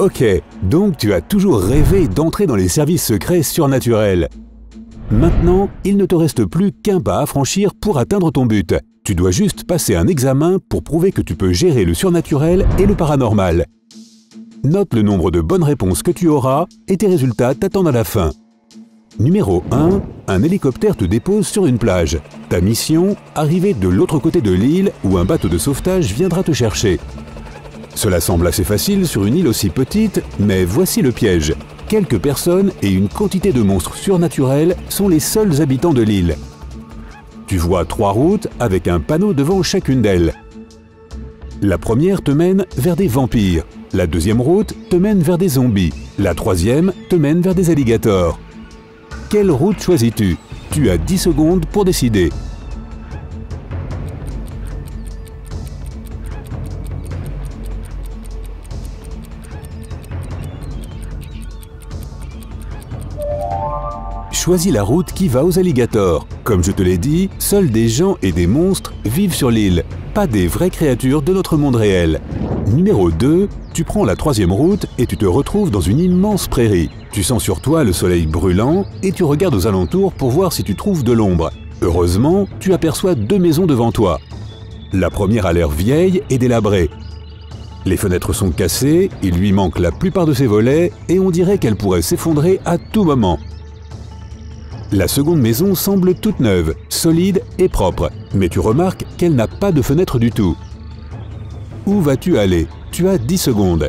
Ok, donc tu as toujours rêvé d'entrer dans les services secrets surnaturels. Maintenant, il ne te reste plus qu'un pas à franchir pour atteindre ton but. Tu dois juste passer un examen pour prouver que tu peux gérer le surnaturel et le paranormal. Note le nombre de bonnes réponses que tu auras et tes résultats t'attendent à la fin. Numéro 1. Un hélicoptère te dépose sur une plage. Ta mission, arriver de l'autre côté de l'île où un bateau de sauvetage viendra te chercher. Cela semble assez facile sur une île aussi petite, mais voici le piège. Quelques personnes et une quantité de monstres surnaturels sont les seuls habitants de l'île. Tu vois 3 routes avec un panneau devant chacune d'elles. La première te mène vers des vampires. La deuxième route te mène vers des zombies. La troisième te mène vers des alligators. Quelle route choisis-tu? Tu as 10 secondes pour décider. Choisis la route qui va aux alligators. Comme je te l'ai dit, seuls des gens et des monstres vivent sur l'île, pas des vraies créatures de notre monde réel. Numéro 2, tu prends la troisième route et tu te retrouves dans une immense prairie. Tu sens sur toi le soleil brûlant et tu regardes aux alentours pour voir si tu trouves de l'ombre. Heureusement, tu aperçois 2 maisons devant toi. La première a l'air vieille et délabrée. Les fenêtres sont cassées, il lui manque la plupart de ses volets et on dirait qu'elle pourrait s'effondrer à tout moment. La seconde maison semble toute neuve, solide et propre, mais tu remarques qu'elle n'a pas de fenêtre du tout. Où vas-tu aller? Tu as 10 secondes.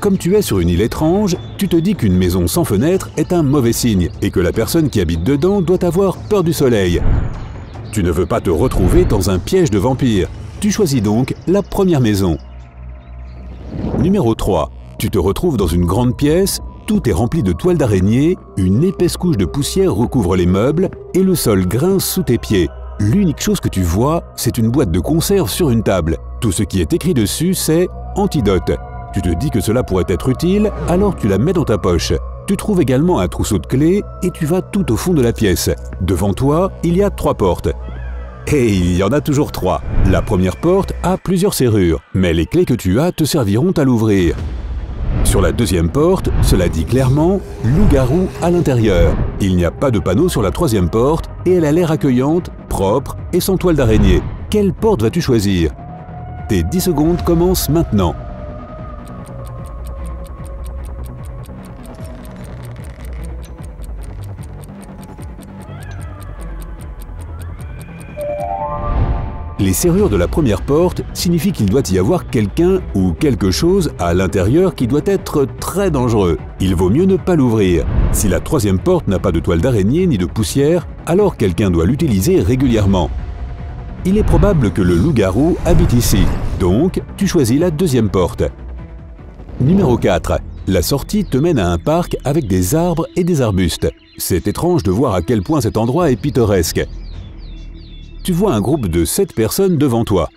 Comme tu es sur une île étrange, tu te dis qu'une maison sans fenêtre est un mauvais signe et que la personne qui habite dedans doit avoir peur du soleil. Tu ne veux pas te retrouver dans un piège de vampires. Tu choisis donc la première maison. Numéro 3. Tu te retrouves dans une grande pièce, tout est rempli de toiles d'araignée, une épaisse couche de poussière recouvre les meubles et le sol grince sous tes pieds. L'unique chose que tu vois, c'est une boîte de conserve sur une table. Tout ce qui est écrit dessus, c'est « Antidote ». Tu te dis que cela pourrait être utile, alors tu la mets dans ta poche. Tu trouves également un trousseau de clés et tu vas tout au fond de la pièce. Devant toi, il y a 3 portes. Et il y en a toujours 3. La première porte a plusieurs serrures, mais les clés que tu as te serviront à l'ouvrir. Sur la deuxième porte, cela dit clairement « Loup-garou à l'intérieur ». Il n'y a pas de panneau sur la troisième porte et elle a l'air accueillante, propre et sans toile d'araignée. Quelle porte vas-tu choisir? Tes 10 secondes commencent maintenant. Les serrures de la première porte signifient qu'il doit y avoir quelqu'un ou quelque chose à l'intérieur qui doit être très dangereux. Il vaut mieux ne pas l'ouvrir. Si la troisième porte n'a pas de toile d'araignée ni de poussière, alors quelqu'un doit l'utiliser régulièrement. Il est probable que le loup-garou habite ici, donc tu choisis la deuxième porte. Numéro 4. La sortie te mène à un parc avec des arbres et des arbustes. C'est étrange de voir à quel point cet endroit est pittoresque. Tu vois un groupe de 7 personnes devant toi.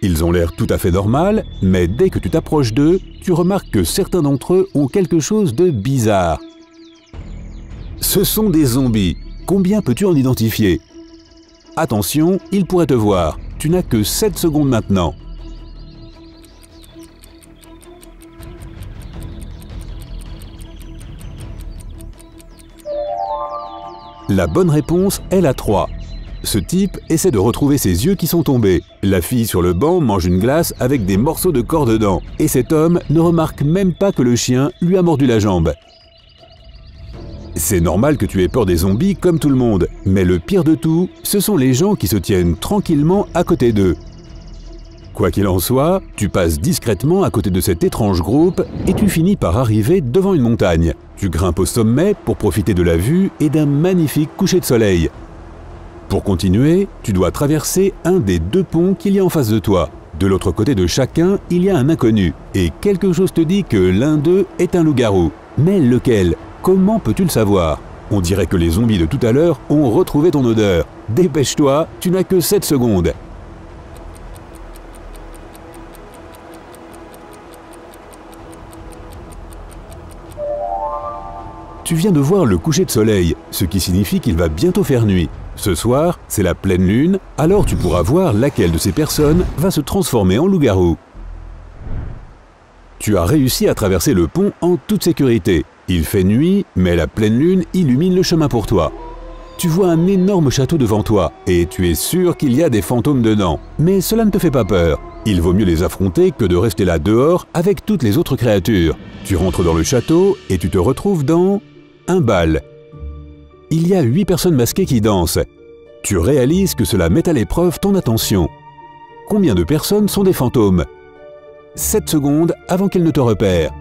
Ils ont l'air tout à fait normal, mais dès que tu t'approches d'eux, tu remarques que certains d'entre eux ont quelque chose de bizarre. Ce sont des zombies. Combien peux-tu en identifier? Attention, ils pourraient te voir. Tu n'as que 7 secondes maintenant. La bonne réponse est la 3. Ce type essaie de retrouver ses yeux qui sont tombés. La fille sur le banc mange une glace avec des morceaux de corps dedans. Et cet homme ne remarque même pas que le chien lui a mordu la jambe. C'est normal que tu aies peur des zombies comme tout le monde. Mais le pire de tout, ce sont les gens qui se tiennent tranquillement à côté d'eux. Quoi qu'il en soit, tu passes discrètement à côté de cet étrange groupe et tu finis par arriver devant une montagne. Tu grimpes au sommet pour profiter de la vue et d'un magnifique coucher de soleil. Pour continuer, tu dois traverser un des 2 ponts qu'il y a en face de toi. De l'autre côté de chacun, il y a un inconnu. Et quelque chose te dit que l'un d'eux est un loup-garou. Mais lequel? Comment peux-tu le savoir? On dirait que les zombies de tout à l'heure ont retrouvé ton odeur. Dépêche-toi, tu n'as que 7 secondes. Tu viens de voir le coucher de soleil, ce qui signifie qu'il va bientôt faire nuit. Ce soir, c'est la pleine lune, alors tu pourras voir laquelle de ces personnes va se transformer en loup-garou. Tu as réussi à traverser le pont en toute sécurité. Il fait nuit, mais la pleine lune illumine le chemin pour toi. Tu vois un énorme château devant toi et tu es sûr qu'il y a des fantômes dedans. Mais cela ne te fait pas peur. Il vaut mieux les affronter que de rester là dehors avec toutes les autres créatures. Tu rentres dans le château et tu te retrouves dans un bal. Il y a 8 personnes masquées qui dansent. Tu réalises que cela met à l'épreuve ton attention. Combien de personnes sont des fantômes? 7 secondes avant qu'elles ne te repèrent.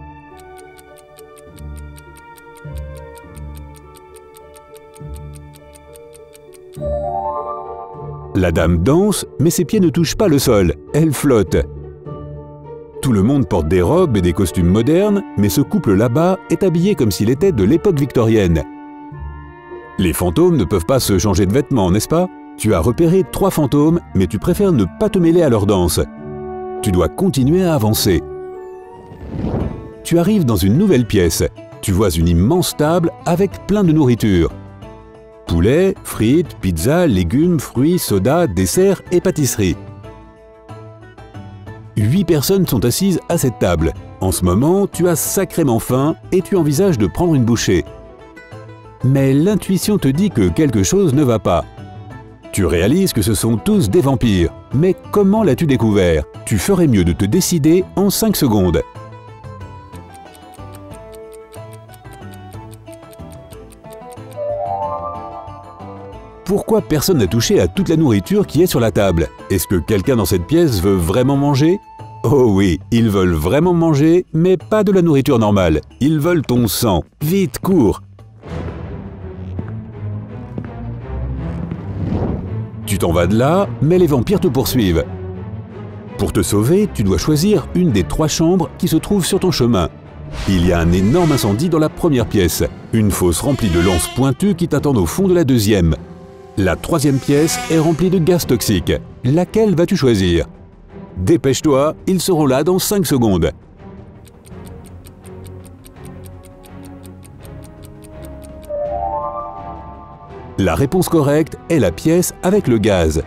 La dame danse, mais ses pieds ne touchent pas le sol, elle flotte. Tout le monde porte des robes et des costumes modernes, mais ce couple là-bas est habillé comme s'il était de l'époque victorienne. Les fantômes ne peuvent pas se changer de vêtements, n'est-ce pas? Tu as repéré 3 fantômes, mais tu préfères ne pas te mêler à leur danse. Tu dois continuer à avancer. Tu arrives dans une nouvelle pièce. Tu vois une immense table avec plein de nourriture. Poulet, frites, pizza, légumes, fruits, soda, desserts et pâtisseries. 8 personnes sont assises à cette table. En ce moment, tu as sacrément faim et tu envisages de prendre une bouchée. Mais l'intuition te dit que quelque chose ne va pas. Tu réalises que ce sont tous des vampires. Mais comment l'as-tu découvert? Tu ferais mieux de te décider en 5 secondes. Pourquoi personne n'a touché à toute la nourriture qui est sur la table? Est-ce que quelqu'un dans cette pièce veut vraiment manger? Oh oui, ils veulent vraiment manger, mais pas de la nourriture normale. Ils veulent ton sang. Vite, cours! Tu t'en vas de là, mais les vampires te poursuivent. Pour te sauver, tu dois choisir une des 3 chambres qui se trouvent sur ton chemin. Il y a un énorme incendie dans la première pièce, une fosse remplie de lances pointues qui t'attendent au fond de la deuxième. La 3e pièce est remplie de gaz toxiques. Laquelle vas-tu choisir? Dépêche-toi, ils seront là dans 5 secondes. La réponse correcte est la pièce avec le gaz.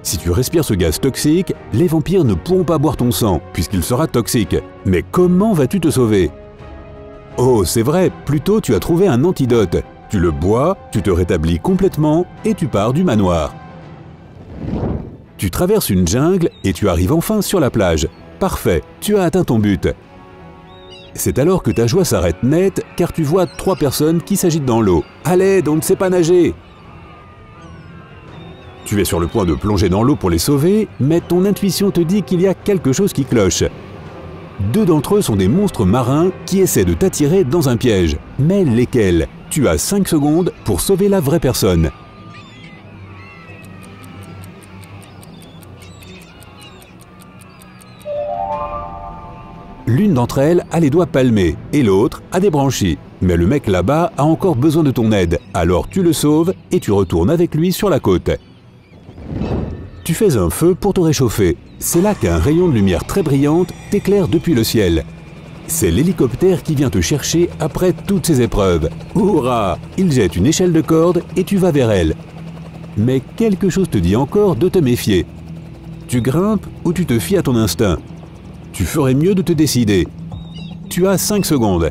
Si tu respires ce gaz toxique, les vampires ne pourront pas boire ton sang, puisqu'il sera toxique. Mais comment vas-tu te sauver? Oh, c'est vrai, plutôt tu as trouvé un antidote. Tu le bois, tu te rétablis complètement et tu pars du manoir. Tu traverses une jungle et tu arrives enfin sur la plage. Parfait, tu as atteint ton but. C'est alors que ta joie s'arrête net car tu vois 3 personnes qui s'agitent dans l'eau. À l'aide, on ne sait pas nager! Tu es sur le point de plonger dans l'eau pour les sauver, mais ton intuition te dit qu'il y a quelque chose qui cloche. 2 d'entre eux sont des monstres marins qui essaient de t'attirer dans un piège. Mais lesquels? Tu as 5 secondes pour sauver la vraie personne. L'une d'entre elles a les doigts palmés et l'autre a des branchies. Mais le mec là-bas a encore besoin de ton aide, alors tu le sauves et tu retournes avec lui sur la côte. Tu fais un feu pour te réchauffer. C'est là qu'un rayon de lumière très brillante t'éclaire depuis le ciel. C'est l'hélicoptère qui vient te chercher après toutes ces épreuves. Hurrah! Il jette une échelle de corde et tu vas vers elle. Mais quelque chose te dit encore de te méfier. Tu grimpes ou tu te fies à ton instinct? Tu ferais mieux de te décider. Tu as 5 secondes.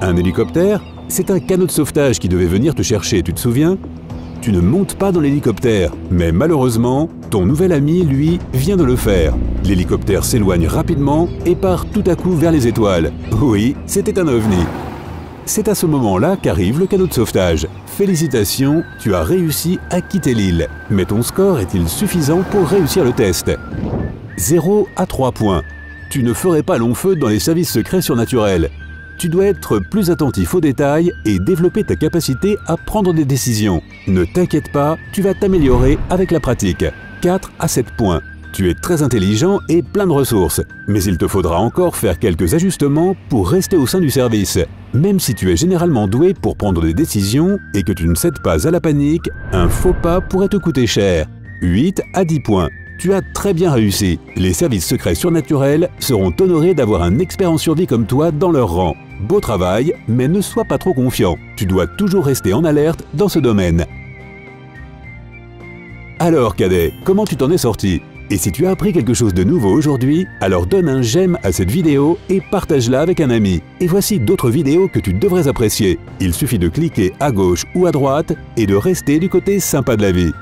Un hélicoptère? C'est un canot de sauvetage qui devait venir te chercher, tu te souviens? Tu ne montes pas dans l'hélicoptère, mais malheureusement, ton nouvel ami, lui, vient de le faire. L'hélicoptère s'éloigne rapidement et part tout à coup vers les étoiles. Oui, c'était un ovni. C'est à ce moment-là qu'arrive le canot de sauvetage. Félicitations, tu as réussi à quitter l'île. Mais ton score est-il suffisant pour réussir le test? 0 à 3 points. Tu ne ferais pas long feu dans les services secrets surnaturels. Tu dois être plus attentif aux détails et développer ta capacité à prendre des décisions. Ne t'inquiète pas, tu vas t'améliorer avec la pratique. 4 à 7 points. Tu es très intelligent et plein de ressources, mais il te faudra encore faire quelques ajustements pour rester au sein du service. Même si tu es généralement doué pour prendre des décisions et que tu ne cèdes pas à la panique, un faux pas pourrait te coûter cher. 8 à 10 points. Tu as très bien réussi. Les services secrets surnaturels seront honorés d'avoir un expert en survie comme toi dans leur rang. Beau travail, mais ne sois pas trop confiant. Tu dois toujours rester en alerte dans ce domaine. Alors, cadet, comment tu t'en es sorti? Et si tu as appris quelque chose de nouveau aujourd'hui, alors donne un j'aime à cette vidéo et partage-la avec un ami. Et voici d'autres vidéos que tu devrais apprécier. Il suffit de cliquer à gauche ou à droite et de rester du côté sympa de la vie.